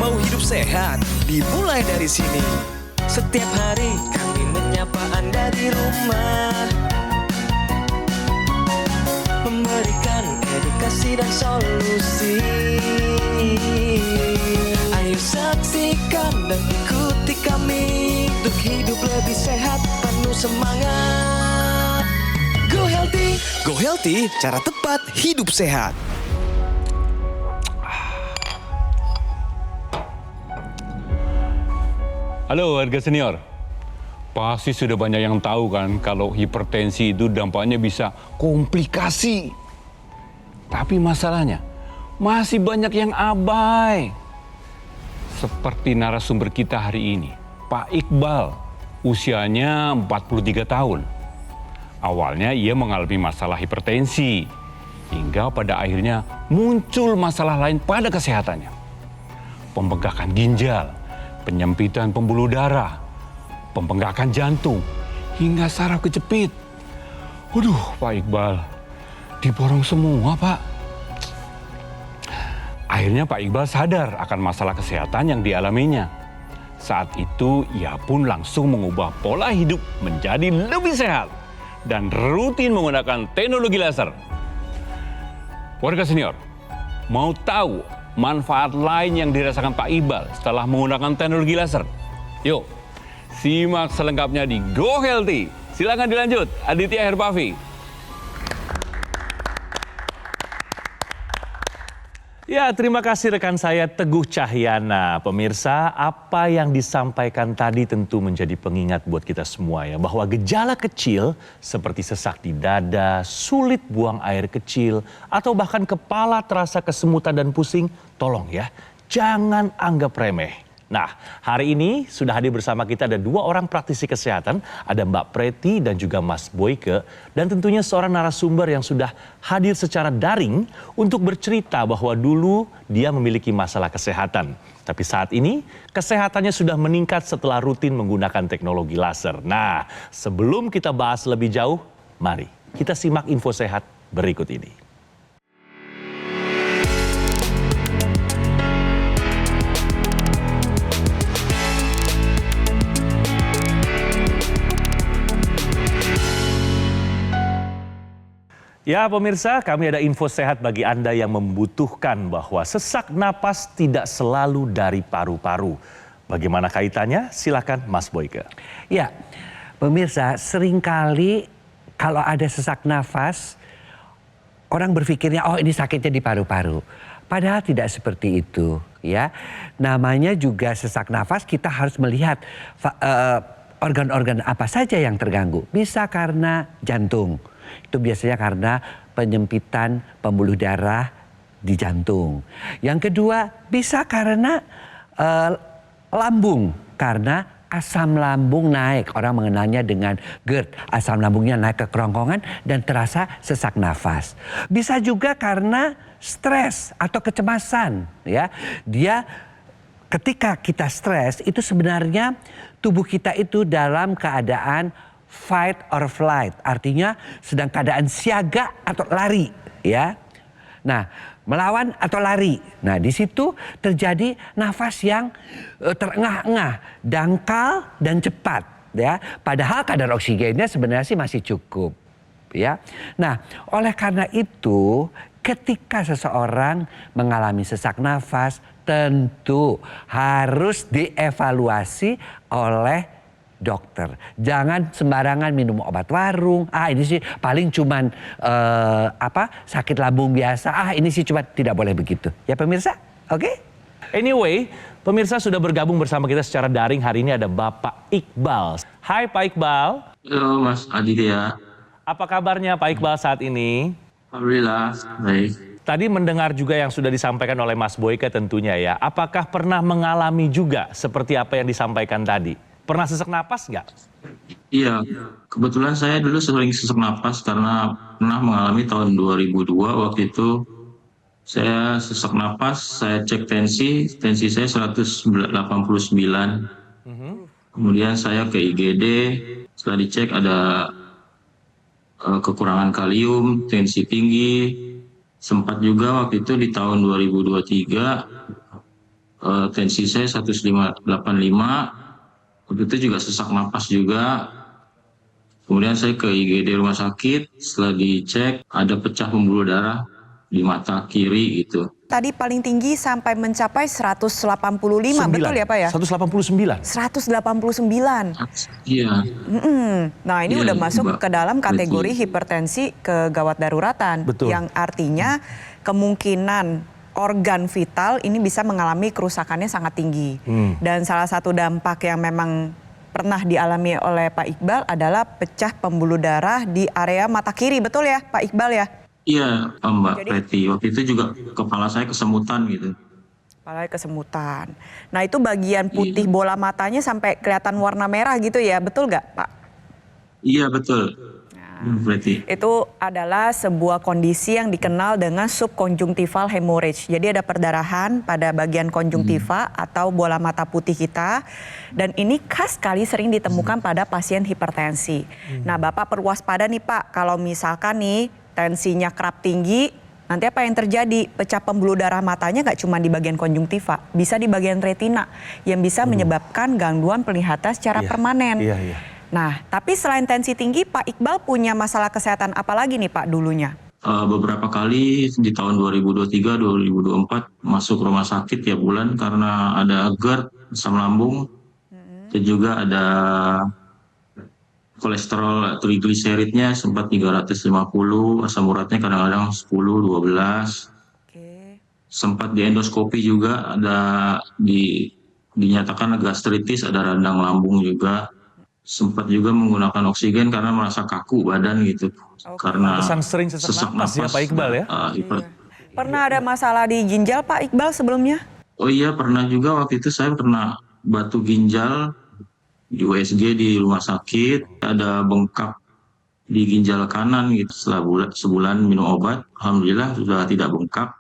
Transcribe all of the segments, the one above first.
Mau hidup sehat, dimulai dari sini. Setiap hari kami menyapa Anda di rumah, memberikan edukasi dan solusi. Ayo saksikan dan ikuti kami untuk hidup lebih sehat, penuh semangat. Go Healthy. Go Healthy, cara tepat hidup sehat. Halo warga senior, pasti sudah banyak yang tahu kan kalau hipertensi itu dampaknya bisa komplikasi. Tapi masalahnya masih banyak yang abai. Seperti narasumber kita hari ini, Pak Iqbal, usianya 43 tahun. Awalnya ia mengalami masalah hipertensi, hingga pada akhirnya muncul masalah lain pada kesehatannya. Pembengkakan ginjal, penyempitan pembuluh darah, pembengkakan jantung, hingga saraf kejepit. Waduh, Pak Iqbal, diborong semua, Pak. Akhirnya Pak Iqbal sadar akan masalah kesehatan yang dialaminya. Saat itu, ia pun langsung mengubah pola hidup menjadi lebih sehat dan rutin menggunakan teknologi laser. Warga senior, mau tahu manfaat lain yang dirasakan Pak Iqbal setelah menggunakan teknologi laser? Yuk, simak selengkapnya di Go Healthy. Silakan dilanjut, Aditya Herpavi. Ya, terima kasih rekan saya Teguh Cahyana. Pemirsa, apa yang disampaikan tadi tentu menjadi pengingat buat kita semua ya. Bahwa gejala kecil seperti sesak di dada, sulit buang air kecil, atau bahkan kepala terasa kesemutan dan pusing, tolong ya, jangan anggap remeh. Nah, hari ini sudah hadir bersama kita ada dua orang praktisi kesehatan, ada Mbak Preti dan juga Mas Boyke, dan tentunya seorang narasumber yang sudah hadir secara daring untuk bercerita bahwa dulu dia memiliki masalah kesehatan. Tapi saat ini kesehatannya sudah meningkat setelah rutin menggunakan teknologi laser. Nah, sebelum kita bahas lebih jauh, mari kita simak info sehat berikut ini. Ya pemirsa, kami ada info sehat bagi Anda yang membutuhkan bahwa sesak napas tidak selalu dari paru-paru. Bagaimana kaitannya? Silakan Mas Boyke. Ya, pemirsa, seringkali kalau ada sesak nafas, orang berpikirnya, oh ini sakitnya di paru-paru. Padahal tidak seperti itu, ya. Namanya juga sesak nafas, kita harus melihat organ-organ apa saja yang terganggu. Bisa karena jantung. Itu biasanya karena penyempitan pembuluh darah di jantung. Yang kedua bisa karena lambung, karena asam lambung naik. Orang mengenalnya dengan GERD, asam lambungnya naik ke kerongkongan dan terasa sesak nafas. Bisa juga karena stres atau kecemasan, ya. Ketika kita stres itu sebenarnya tubuh kita itu dalam keadaan fight or flight, artinya sedang keadaan siaga atau lari, ya. Nah, melawan atau lari. Nah, di situ terjadi nafas yang terengah-engah, dangkal dan cepat, ya. Padahal kadar oksigennya sebenarnya sih masih cukup, ya. Nah, oleh karena itu, ketika seseorang mengalami sesak nafas, tentu harus dievaluasi oleh dokter. Jangan sembarangan minum obat warung. Ini sih paling cuman sakit lambung biasa. Ini sih cuma tidak boleh begitu. Ya pemirsa, oke? Anyway, pemirsa sudah bergabung bersama kita secara daring hari ini ada Bapak Iqbal. Hai Pak Iqbal. Halo Mas Aditya. Apa kabarnya Pak Iqbal saat ini? Alhamdulillah, baik. Tadi mendengar juga yang sudah disampaikan oleh Mas Boyke tentunya ya. Apakah pernah mengalami juga seperti apa yang disampaikan tadi? Pernah sesak napas nggak? Iya, kebetulan saya dulu sering sesak napas karena pernah mengalami tahun 2002. Waktu itu saya sesak napas, saya cek tensi saya 189. Kemudian saya ke IGD, setelah dicek ada kekurangan kalium, tensi tinggi. Sempat juga waktu itu di tahun 2023 tensi saya 185, waktu itu juga sesak napas juga. Kemudian saya ke IGD rumah sakit, setelah dicek ada pecah pembuluh darah di mata kiri gitu. Tadi paling tinggi sampai mencapai 185, betul ya Pak ya? 189. 189. Iya, Nah ini Iya, udah masuk Mbak. ke dalam kategori Betul. hipertensi kegawat daruratan. Betul. Yang artinya kemungkinan organ vital ini bisa mengalami kerusakannya sangat tinggi. Dan salah satu dampak yang memang pernah dialami oleh Pak Iqbal adalah pecah pembuluh darah di area mata kiri, betul ya Pak Iqbal ya? iya Mbak Jadi- Preti. Waktu itu juga kepala saya kesemutan gitu. Kepala kesemutan. Nah itu bagian putih bola matanya sampai kelihatan warna merah gitu ya, betul nggak Pak? Iya betul, Preti. Itu adalah sebuah kondisi yang dikenal dengan subconjunctival hemorrhage. Jadi ada perdarahan pada bagian konjungtiva atau bola mata putih kita. Dan ini khas sekali sering ditemukan pada pasien hipertensi. Nah Bapak perlu waspada nih Pak, kalau misalkan nih tensinya kerap tinggi, nanti apa yang terjadi? Pecah pembuluh darah matanya nggak cuma di bagian konjungtiva, bisa di bagian retina yang bisa menyebabkan gangguan penglihatan secara Iya, permanen. iya, iya. Nah, tapi selain tensi tinggi, Pak Iqbal punya masalah kesehatan apa lagi nih Pak dulunya? Beberapa kali di tahun 2023-2024 masuk rumah sakit tiap bulan karena ada GERD, asam lambung, dan juga ada kolesterol trigliseridnya sempat 350, asam uratnya kadang-kadang 10, 12. Oke. Sempat di endoskopi juga ada dinyatakan gastritis, ada radang lambung juga. Sempat juga menggunakan oksigen karena merasa kaku badan gitu. Karena Pantesan sering sesak napas ya, Pak Iqbal ya? Pernah ada masalah di ginjal Pak Iqbal sebelumnya? Oh iya, pernah juga waktu itu saya pernah batu ginjal di USG di rumah sakit, ada bengkak di ginjal kanan gitu. Setelah sebulan minum obat, alhamdulillah sudah tidak bengkak,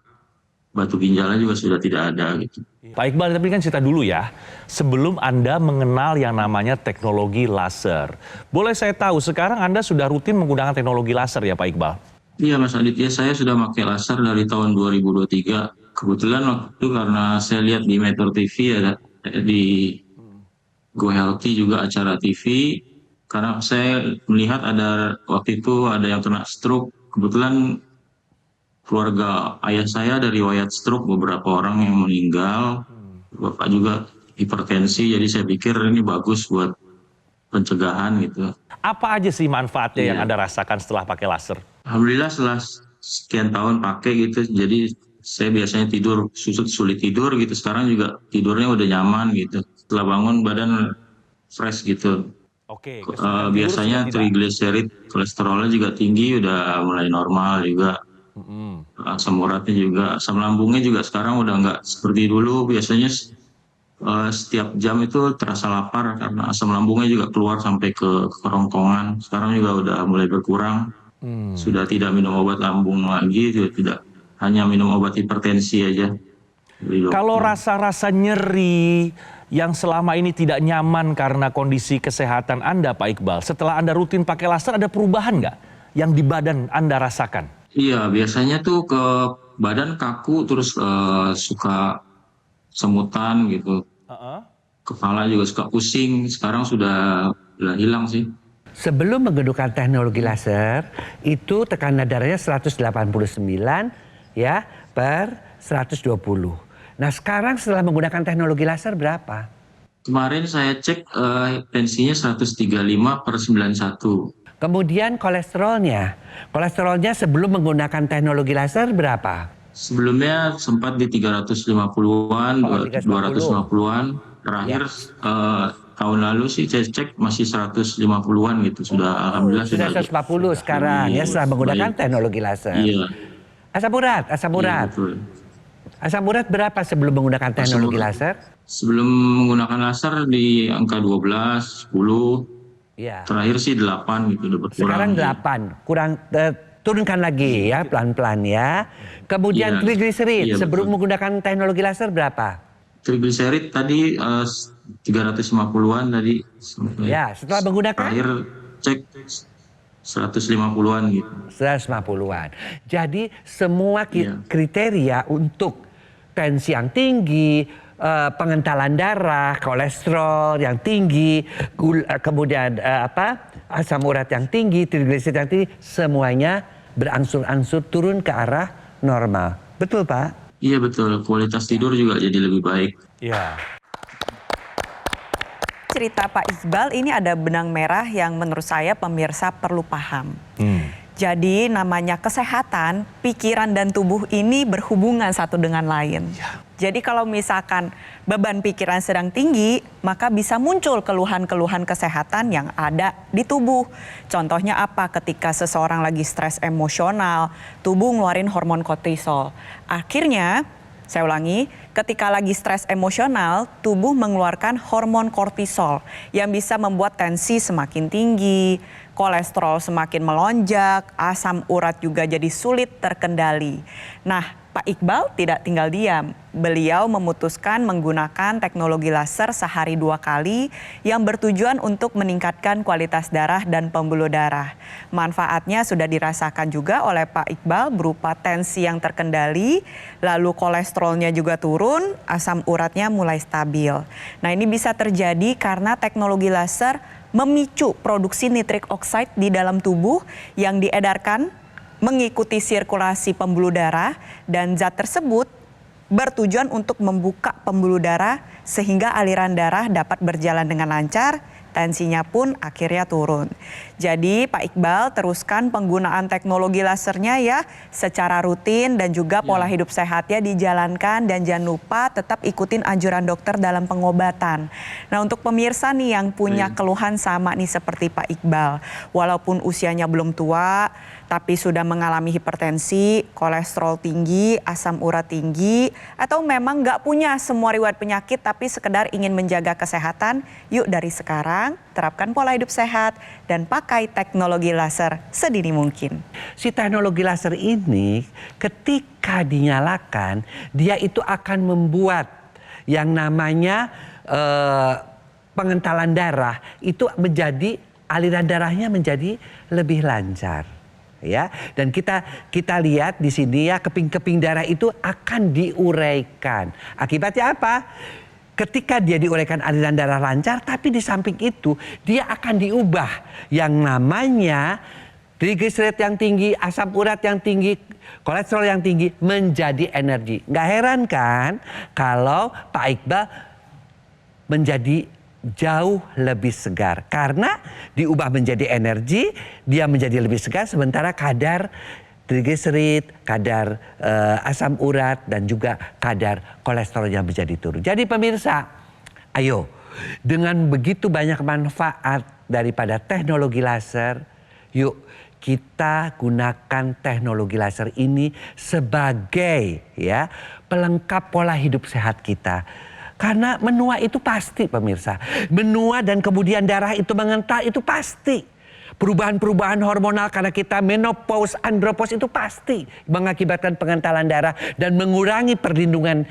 batu ginjalnya juga sudah tidak ada gitu. Pak Iqbal, tapi kan cerita dulu ya, sebelum Anda mengenal yang namanya teknologi laser. Boleh saya tahu, sekarang Anda sudah rutin menggunakan teknologi laser ya Pak Iqbal? Iya Mas Aditya, saya sudah pakai laser dari tahun 2023. Kebetulan waktu itu karena saya lihat di Metro TV ada di Go Healthy juga acara TV, karena saya melihat ada waktu itu ada yang kena stroke. Kebetulan keluarga ayah saya ada riwayat stroke, beberapa orang yang meninggal, bapak juga hipertensi, jadi saya pikir ini bagus buat pencegahan gitu. Apa aja sih manfaatnya yang Iya. Anda rasakan setelah pakai laser? Alhamdulillah setelah sekian tahun pakai gitu, jadi saya biasanya tidur sulit tidur gitu. Sekarang juga tidurnya udah nyaman gitu. Setelah bangun badan fresh gitu. Oke. Biasanya trigliserid, kolesterolnya juga tinggi, udah mulai normal juga. Asam uratnya juga, asam lambungnya juga sekarang udah nggak seperti dulu. Biasanya setiap jam itu terasa lapar karena asam lambungnya juga keluar sampai ke kerongkongan. Sekarang juga udah mulai berkurang. Sudah tidak minum obat lambung lagi, juga tidak hanya minum obat hipertensi aja. Kalau rasa-rasa nyeri yang selama ini tidak nyaman karena kondisi kesehatan Anda Pak Iqbal, setelah Anda rutin pakai laser ada perubahan nggak yang di badan Anda rasakan? Iya, biasanya tuh ke badan kaku, terus suka semutan gitu. Kepala juga suka pusing, sekarang sudah hilang sih. Sebelum menggunakan teknologi laser, itu tekanan darahnya 189 ya per 120. Nah sekarang setelah menggunakan teknologi laser berapa? Kemarin saya cek tensinya 135 per 91. Kemudian kolesterolnya sebelum menggunakan teknologi laser berapa? Sebelumnya sempat di 350-an, Oh, 250-an. Terakhir tahun lalu sih saya cek masih 150-an gitu. Sudah alhamdulillah Sudah 140 sekarang ya setelah menggunakan baik. teknologi laser. Iya. Asam urat. Iya, betul. Asam urat berapa sebelum menggunakan teknologi urat. laser? Sebelum menggunakan laser di angka 12, 10, Ya. terakhir sih 8 gitu, udah berkurang. Sekarang 8, kurang turunkan lagi ya pelan-pelan ya. Kemudian Iya. trigliserid Iya, sebelum betul. menggunakan teknologi laser berapa? Trigliserid tadi 350-an tadi. Ya, setelah menggunakan Terakhir cek 150-an gitu. 150-an. Jadi semua Iya. kriteria untuk tensi yang tinggi, pengentalan darah, kolesterol yang tinggi, kemudian asam urat yang tinggi, trigliserid yang tinggi, semuanya berangsur-angsur turun ke arah normal. Betul, Pak? Iya betul, kualitas tidur juga jadi lebih baik. Ya. Cerita Pak Iqbal ini ada benang merah yang menurut saya pemirsa perlu paham. Jadi namanya kesehatan, pikiran dan tubuh ini berhubungan satu dengan lain. Jadi kalau misalkan beban pikiran sedang tinggi, maka bisa muncul keluhan-keluhan kesehatan yang ada di tubuh. Contohnya apa? Ketika seseorang lagi stres emosional, tubuh ngeluarin hormon kortisol. Akhirnya, saya ulangi, ketika lagi stres emosional, tubuh mengeluarkan hormon kortisol yang bisa membuat tensi semakin tinggi, kolesterol semakin melonjak, asam urat juga jadi sulit terkendali. Nah, Pak Iqbal tidak tinggal diam. Beliau memutuskan menggunakan teknologi laser sehari 2 kali yang bertujuan untuk meningkatkan kualitas darah dan pembuluh darah. Manfaatnya sudah dirasakan juga oleh Pak Iqbal berupa tensi yang terkendali, lalu kolesterolnya juga turun, asam uratnya mulai stabil. Nah, ini bisa terjadi karena teknologi laser memicu produksi nitrik oxide di dalam tubuh yang diedarkan mengikuti sirkulasi pembuluh darah, dan zat tersebut bertujuan untuk membuka pembuluh darah sehingga aliran darah dapat berjalan dengan lancar, tensinya pun akhirnya turun. Jadi Pak Iqbal teruskan penggunaan teknologi lasernya ya secara rutin, dan juga pola hidup sehatnya dijalankan, dan jangan lupa tetap ikutin anjuran dokter dalam pengobatan. Nah, untuk pemirsa nih yang punya keluhan sama nih seperti Pak Iqbal, walaupun usianya belum tua tapi sudah mengalami hipertensi, kolesterol tinggi, asam urat tinggi, atau memang nggak punya semua riwayat penyakit tapi sekedar ingin menjaga kesehatan, yuk dari sekarang terapkan pola hidup sehat dan pakai teknologi laser sedini mungkin. Si teknologi laser ini ketika dinyalakan, dia itu akan membuat yang namanya pengentalan darah itu menjadi, aliran darahnya menjadi lebih lancar. Ya, dan kita lihat di sini ya, keping-keping darah itu akan diuraikan. Akibatnya apa? Ketika dia diuraikan aliran darah lancar, tapi di samping itu dia akan diubah yang namanya trigliserid yang tinggi, asam urat yang tinggi, kolesterol yang tinggi menjadi energi. Nggak heran kan kalau Pak Iqbal menjadi jauh lebih segar karena diubah menjadi energi, dia menjadi lebih segar, sementara kadar trigliserid, kadar asam urat dan juga kadar kolesterolnya menjadi turun. Jadi pemirsa, ayo dengan begitu banyak manfaat daripada teknologi laser, yuk kita gunakan teknologi laser ini sebagai ya pelengkap pola hidup sehat kita. Karena menua itu pasti pemirsa. Menua dan kemudian darah itu mengental itu pasti. Perubahan-perubahan hormonal karena kita menopause, andropause itu pasti mengakibatkan pengentalan darah dan mengurangi perlindungan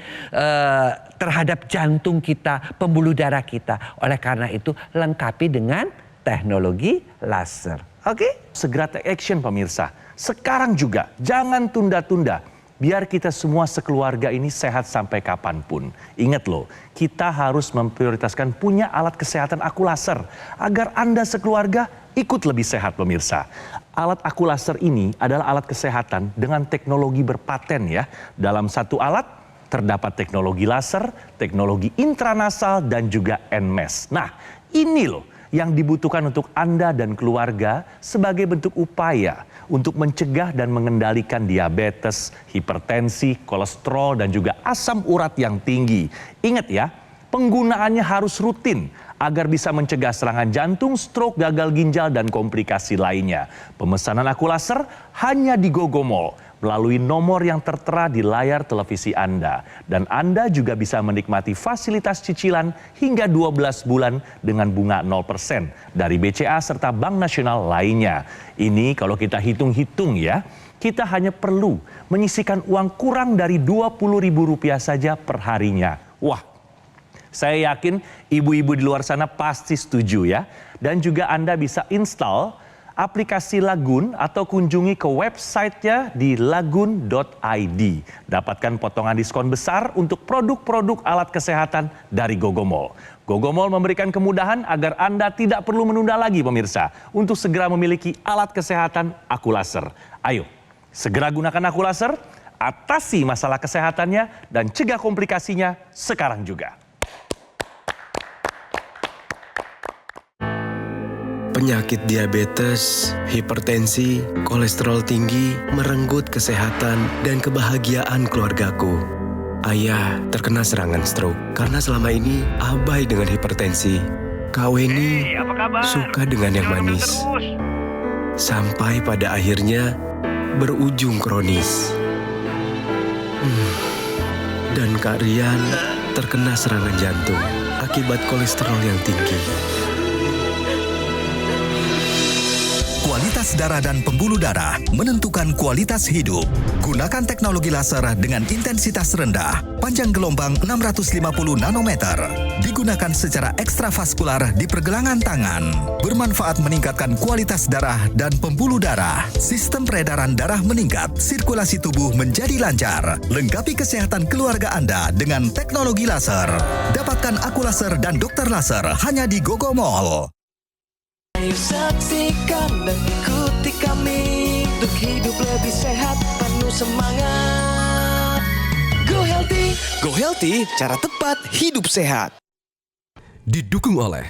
terhadap jantung kita, pembuluh darah kita. Oleh karena itu lengkapi dengan teknologi laser. Oke? Segera take action pemirsa. Sekarang juga jangan tunda-tunda. Biar kita semua sekeluarga ini sehat sampai kapanpun. Ingat loh, kita harus memprioritaskan punya alat kesehatan aku laser. Agar Anda sekeluarga ikut lebih sehat pemirsa. Alat aku laser ini adalah alat kesehatan dengan teknologi berpaten ya. Dalam satu alat terdapat teknologi laser, teknologi intranasal dan juga NMES. Nah ini loh yang dibutuhkan untuk Anda dan keluarga sebagai bentuk upaya untuk mencegah dan mengendalikan diabetes, hipertensi, kolesterol, dan juga asam urat yang tinggi. Ingat ya, penggunaannya harus rutin agar bisa mencegah serangan jantung, stroke, gagal ginjal, dan komplikasi lainnya. Pemesanan aku laser hanya di Gogomall melalui nomor yang tertera di layar televisi Anda. Dan Anda juga bisa menikmati fasilitas cicilan hingga 12 bulan dengan bunga 0% dari BCA serta Bank Nasional lainnya. Ini kalau kita hitung-hitung ya, kita hanya perlu menyisihkan uang kurang dari Rp20.000 saja per harinya. Wah, saya yakin ibu-ibu di luar sana pasti setuju ya. Dan juga Anda bisa install aplikasi Lagun atau kunjungi ke websitenya di lagun.id. Dapatkan potongan diskon besar untuk produk-produk alat kesehatan dari Gogomall. Gogomall memberikan kemudahan agar Anda tidak perlu menunda lagi pemirsa untuk segera memiliki alat kesehatan Akulaser. Ayo, segera gunakan Akulaser, atasi masalah kesehatannya dan cegah komplikasinya sekarang juga. Penyakit diabetes, hipertensi, kolesterol tinggi merenggut kesehatan dan kebahagiaan keluargaku. Ayah terkena serangan stroke karena selama ini abai dengan hipertensi. Kak Weni suka dengan yang manis. Sampai pada akhirnya berujung kronis. Dan Kak Rian terkena serangan jantung akibat kolesterol yang tinggi. Kualitas darah dan pembuluh darah menentukan kualitas hidup. Gunakan teknologi laser dengan intensitas rendah, panjang gelombang 650 nanometer. Digunakan secara ekstravaskular di pergelangan tangan. Bermanfaat meningkatkan kualitas darah dan pembuluh darah. Sistem peredaran darah meningkat, sirkulasi tubuh menjadi lancar. Lengkapi kesehatan keluarga Anda dengan teknologi laser. Dapatkan Akulaser dan dokter laser hanya di Gogomall. Ayo saksikan dan ikuti kami untuk hidup lebih sehat, penuh semangat. Go Healthy. Go Healthy, cara tepat hidup sehat. Didukung oleh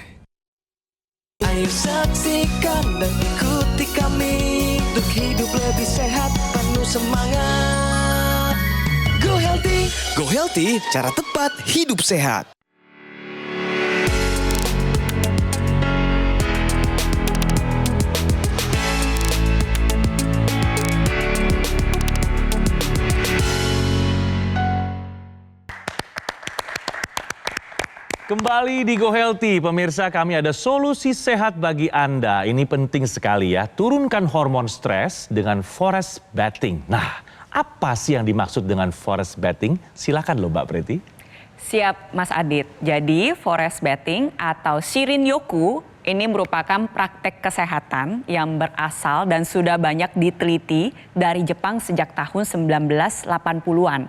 Ayo saksikan dan ikuti kami untuk hidup lebih sehat, penuh semangat. Go Healthy. Go Healthy, cara tepat hidup sehat. Kembali di Go Healthy, pemirsa, kami ada solusi sehat bagi Anda. Ini penting sekali ya, turunkan hormon stres dengan forest bathing. Nah, apa sih yang dimaksud dengan forest bathing? Silakan loh Mbak Preti. Siap Mas Adit. Jadi forest bathing atau Shirin-yoku ini merupakan praktek kesehatan yang berasal dan sudah banyak diteliti dari Jepang sejak tahun 1980-an.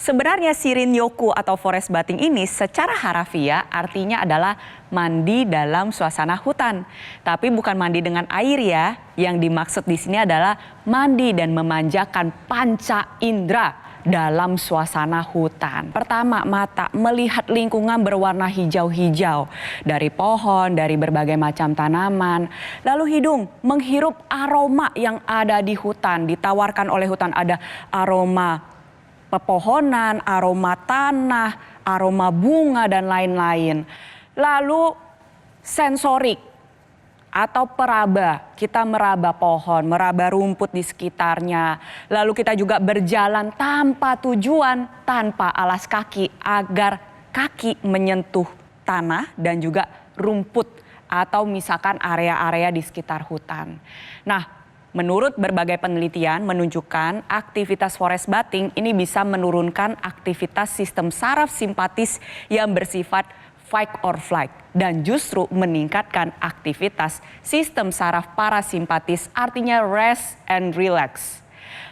Sebenarnya Shirin-yoku atau forest bathing ini secara harafiah artinya adalah mandi dalam suasana hutan. Tapi bukan mandi dengan air ya. Yang dimaksud di sini adalah mandi dan memanjakan panca indera dalam suasana hutan. Pertama, mata melihat lingkungan berwarna hijau-hijau dari pohon, dari berbagai macam tanaman. Lalu hidung menghirup aroma yang ada di hutan, ditawarkan oleh hutan. Ada aroma pepohonan, aroma tanah, aroma bunga dan lain-lain. Lalu sensorik atau peraba, kita meraba pohon, meraba rumput di sekitarnya. Lalu kita juga berjalan tanpa tujuan, tanpa alas kaki agar kaki menyentuh tanah dan juga rumput atau misalkan area-area di sekitar hutan. Nah, menurut berbagai penelitian menunjukkan aktivitas forest bathing ini bisa menurunkan aktivitas sistem saraf simpatis yang bersifat fight or flight dan justru meningkatkan aktivitas sistem saraf parasimpatis artinya rest and relax.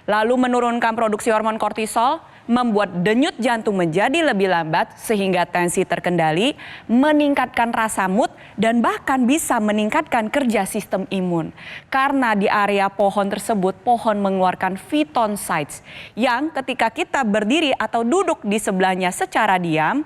Lalu menurunkan produksi hormon kortisol, membuat denyut jantung menjadi lebih lambat sehingga tensi terkendali, meningkatkan rasa mood dan bahkan bisa meningkatkan kerja sistem imun. Karena di area pohon tersebut, pohon mengeluarkan phytoncides yang ketika kita berdiri atau duduk di sebelahnya secara diam,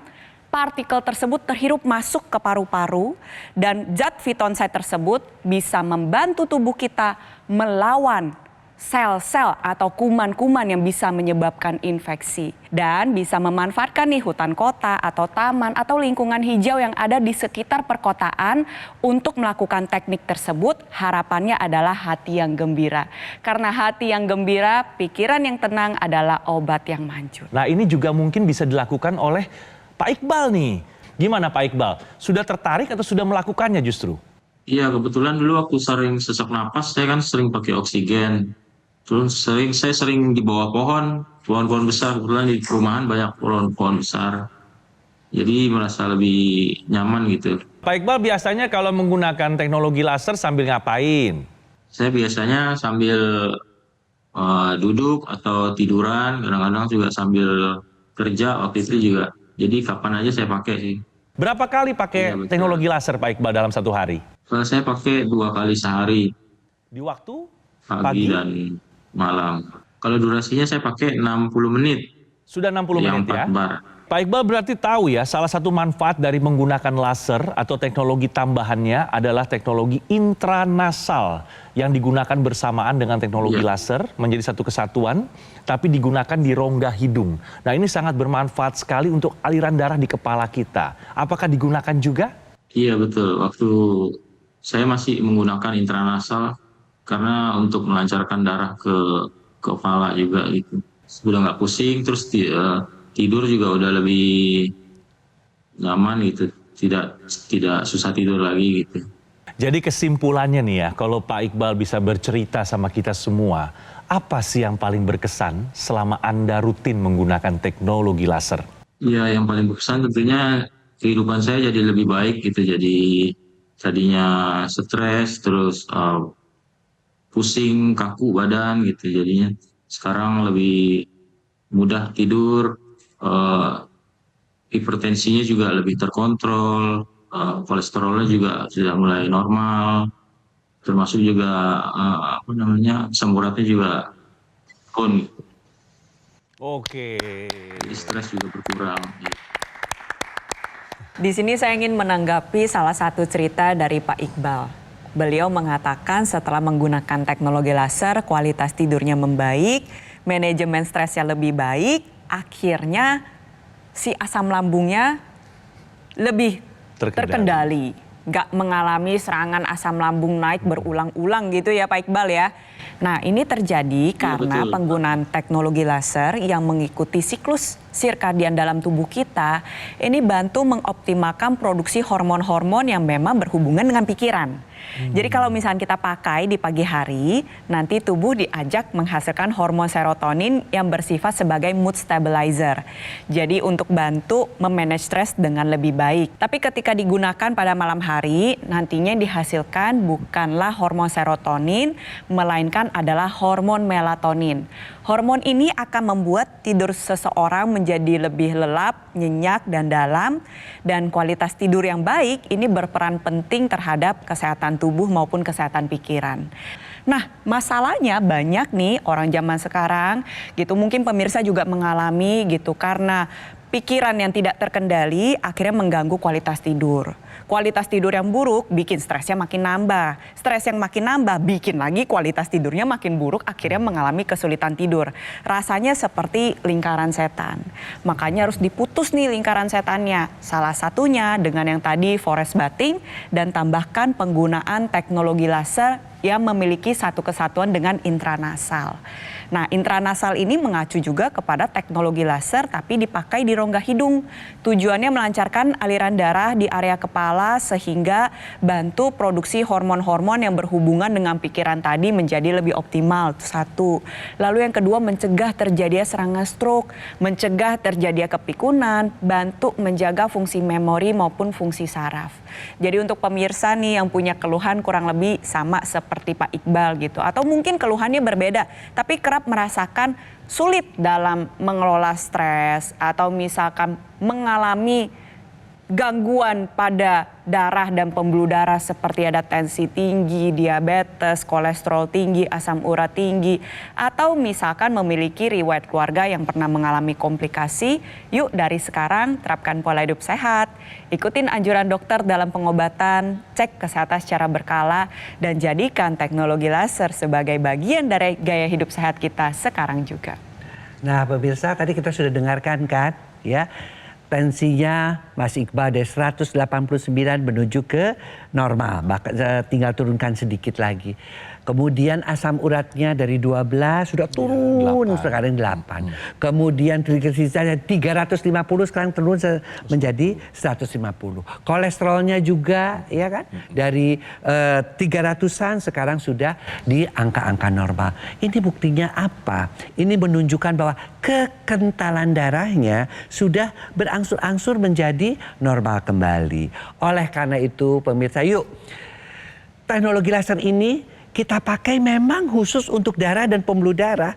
partikel tersebut terhirup masuk ke paru-paru dan zat phytoncide tersebut bisa membantu tubuh kita melawan sel-sel atau kuman-kuman yang bisa menyebabkan infeksi. Dan bisa memanfaatkan nih hutan kota atau taman atau lingkungan hijau yang ada di sekitar perkotaan untuk melakukan teknik tersebut. Harapannya adalah hati yang gembira. Karena hati yang gembira, pikiran yang tenang adalah obat yang manjur. Nah, ini juga mungkin bisa dilakukan oleh Pak Iqbal nih. Gimana Pak Iqbal? Sudah tertarik atau sudah melakukannya justru? Iya, kebetulan dulu waktu sering sesak napas, saya kan sering pakai oksigen. Terus saya sering di bawah pohon-pohon besar. Kebetulan di perumahan banyak pohon-pohon besar. Jadi merasa lebih nyaman gitu. Pak Iqbal biasanya kalau menggunakan teknologi laser sambil ngapain? Saya biasanya sambil duduk atau tiduran, kadang-kadang juga sambil kerja waktu itu juga. Jadi kapan aja saya pakai sih. Berapa kali Iya, pakai betul. teknologi laser Pak Iqbal dalam satu hari? Kalau saya pakai 2 kali sehari, Di waktu pagi dan malam. Kalau durasinya saya pakai 60 menit, sudah 60 yang menit ya? 4 bar. Pak Iqbal berarti tahu ya, salah satu manfaat dari menggunakan laser atau teknologi tambahannya adalah teknologi intranasal yang digunakan bersamaan dengan teknologi Iya. laser menjadi satu kesatuan, tapi digunakan di rongga hidung. Nah ini sangat bermanfaat sekali untuk aliran darah di kepala kita. Apakah digunakan juga? Iya betul, waktu saya masih menggunakan intranasal karena untuk melancarkan darah ke kepala juga gitu. Sudah nggak pusing, terus tidur juga udah lebih nyaman gitu, tidak susah tidur lagi gitu. Jadi kesimpulannya nih ya, kalau Pak Iqbal bisa bercerita sama kita semua, apa sih yang paling berkesan selama Anda rutin menggunakan teknologi laser? Iya, yang paling berkesan tentunya kehidupan saya jadi lebih baik gitu. Jadi tadinya stres, terus pusing, kaku badan gitu. Jadinya sekarang lebih mudah tidur, hipertensinya juga lebih terkontrol, kolesterolnya juga sudah mulai normal, termasuk juga asam uratnya juga turun, Oke. jadi stres juga berkurang. Di sini saya ingin menanggapi salah satu cerita dari Pak Iqbal. Beliau mengatakan setelah menggunakan teknologi laser, kualitas tidurnya membaik, manajemen stresnya lebih baik, akhirnya si asam lambungnya lebih terkendali. Nggak mengalami serangan asam lambung naik berulang-ulang gitu ya Pak Iqbal ya. Nah ini terjadi karena betul. penggunaan teknologi laser yang mengikuti siklus sirkadian dalam tubuh kita ini bantu mengoptimalkan produksi hormon-hormon yang memang berhubungan dengan pikiran. Jadi kalau misalnya kita pakai di pagi hari, nanti tubuh diajak menghasilkan hormon serotonin yang bersifat sebagai mood stabilizer. Jadi untuk bantu memanage stres dengan lebih baik. Tapi ketika digunakan pada malam hari, nantinya yang dihasilkan bukanlah hormon serotonin, melainkan adalah hormon melatonin. Hormon ini akan membuat tidur seseorang menjadi lebih lelap, nyenyak, dan dalam. Dan kualitas tidur yang baik ini berperan penting terhadap kesehatan tubuh maupun kesehatan pikiran. Nah, masalahnya banyak nih orang zaman sekarang gitu, mungkin pemirsa juga mengalami gitu karena pikiran yang tidak terkendali akhirnya mengganggu kualitas tidur. Kualitas tidur yang buruk bikin stresnya makin nambah. Stres yang makin nambah bikin lagi kualitas tidurnya makin buruk, akhirnya mengalami kesulitan tidur. Rasanya seperti lingkaran setan. Makanya harus diputus nih lingkaran setannya. Salah satunya dengan yang tadi forest bathing dan tambahkan penggunaan teknologi laser yang memiliki satu kesatuan dengan intranasal. Nah, intranasal ini mengacu juga kepada teknologi laser tapi dipakai di rongga hidung. Tujuannya melancarkan aliran darah di area kepala sehingga bantu produksi hormon-hormon yang berhubungan dengan pikiran tadi menjadi lebih optimal. Itu satu. Lalu yang kedua, mencegah terjadinya serangan stroke, mencegah terjadinya kepikunan, bantu menjaga fungsi memori maupun fungsi saraf. Jadi untuk pemirsa nih yang punya keluhan kurang lebih sama seperti Pak Iqbal gitu, atau mungkin keluhannya berbeda, tapi kerap merasakan sulit dalam mengelola stres atau misalkan mengalami gangguan pada darah dan pembuluh darah seperti ada tensi tinggi, diabetes, kolesterol tinggi, asam urat tinggi, atau misalkan memiliki riwayat keluarga yang pernah mengalami komplikasi, yuk dari sekarang terapkan pola hidup sehat, ikutin anjuran dokter dalam pengobatan, cek kesehatan secara berkala, dan jadikan teknologi laser sebagai bagian dari gaya hidup sehat kita sekarang juga. Nah pemirsa, tadi kita sudah dengarkan kan ya, tensinya Mas Iqbal dari 189 menuju ke normal, tinggal turunkan sedikit lagi. Kemudian asam uratnya dari 12 sudah turun sekarang 8. Kemudian trigliseridnya 350 sekarang turun menjadi 150. Kolesterolnya juga ya kan dari 300-an sekarang sudah di angka-angka normal. Ini buktinya apa? Ini menunjukkan bahwa kekentalan darahnya sudah berangsur-angsur menjadi normal kembali. Oleh karena itu pemirsa, yuk teknologi laser ini kita pakai memang khusus untuk darah dan pembuluh darah.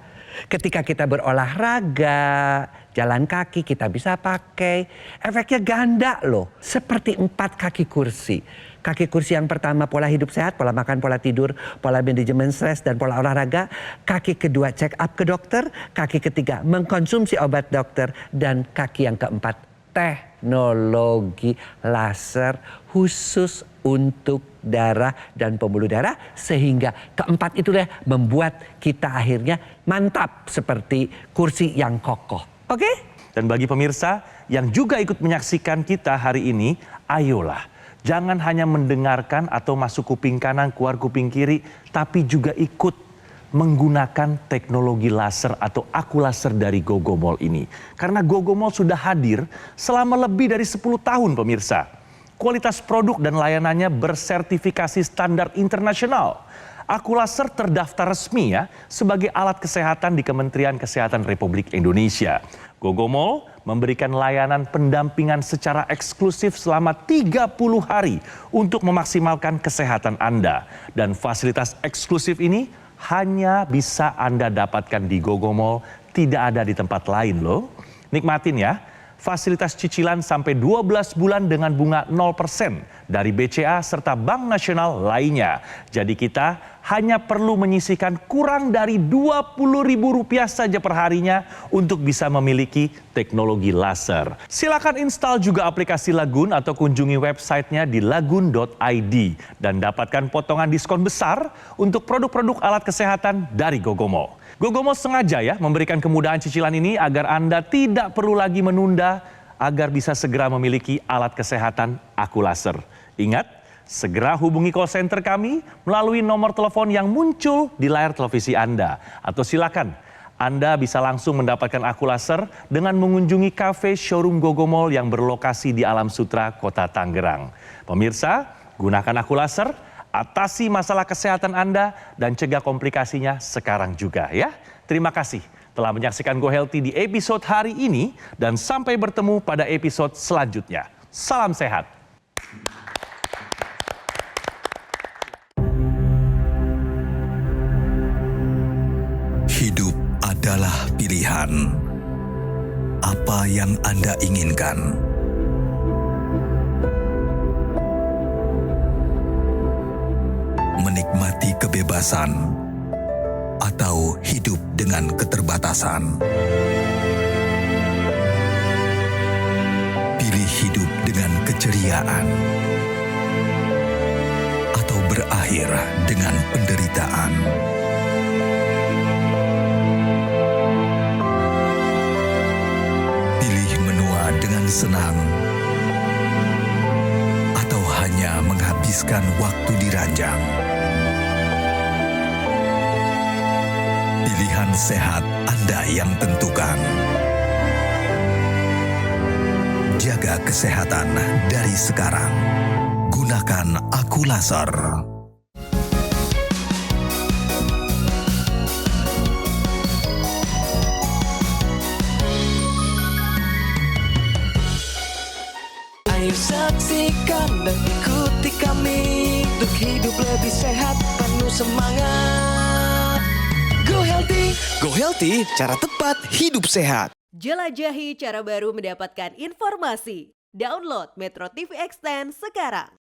Ketika kita berolahraga, jalan kaki kita bisa pakai. Efeknya ganda loh, seperti 4 kaki kursi. Kaki kursi yang pertama pola hidup sehat, pola makan, pola tidur, pola manajemen stres, dan pola olahraga. Kaki kedua check up ke dokter. Kaki ketiga mengkonsumsi obat dokter. Dan kaki yang keempat teknologi laser khusus untuk darah dan pembuluh darah. Sehingga keempat itulah membuat kita akhirnya mantap seperti kursi yang kokoh. Oke? Dan bagi pemirsa yang juga ikut menyaksikan kita hari ini, ayolah. Jangan hanya mendengarkan atau masuk kuping kanan, keluar kuping kiri, tapi juga ikut menggunakan teknologi laser atau aku laser dari Gogomall ini. Karena Gogomall sudah hadir selama lebih dari 10 tahun pemirsa. Kualitas produk dan layanannya bersertifikasi standar internasional. Aku laser terdaftar resmi ya sebagai alat kesehatan di Kementerian Kesehatan Republik Indonesia. Gogomall memberikan layanan pendampingan secara eksklusif selama 30 hari untuk memaksimalkan kesehatan Anda. Dan fasilitas eksklusif ini hanya bisa Anda dapatkan di Gogomall, tidak ada di tempat lain loh. Nikmatin ya, fasilitas cicilan sampai 12 bulan dengan bunga 0% dari BCA serta Bank Nasional lainnya. Jadi kita hanya perlu menyisihkan kurang dari Rp20.000 saja perharinya untuk bisa memiliki teknologi laser. Silakan install juga aplikasi Lagun atau kunjungi websitenya di lagun.id dan dapatkan potongan diskon besar untuk produk-produk alat kesehatan dari Gogomall. Gogomall sengaja ya memberikan kemudahan cicilan ini agar Anda tidak perlu lagi menunda agar bisa segera memiliki alat kesehatan aku laser. Ingat, segera hubungi call center kami melalui nomor telepon yang muncul di layar televisi Anda. Atau silakan Anda bisa langsung mendapatkan aku laser dengan mengunjungi kafe showroom Gogomall yang berlokasi di Alam Sutra, Kota Tangerang. Pemirsa, gunakan aku laser, atasi masalah kesehatan Anda dan cegah komplikasinya sekarang juga ya. Terima kasih telah menyaksikan Go Healthy di episode hari ini dan sampai bertemu pada episode selanjutnya. Salam sehat. Hidup adalah pilihan. Apa yang Anda inginkan? Menikmati kebebasan atau hidup dengan keterbatasan? Pilih hidup dengan keceriaan atau berakhir dengan penderitaan? Pilih menua dengan senang atau hanya menghabiskan waktu di ranjang? Pilihan sehat Anda yang tentukan. Jaga kesehatan dari sekarang. Gunakan aku laser. Ayo saksikan dan ikuti kami untuk hidup lebih sehat, penuh semangat. Go Healthy. Go Healthy, cara tepat hidup sehat. Jelajahi cara baru mendapatkan informasi. Download Metro TV Extend sekarang.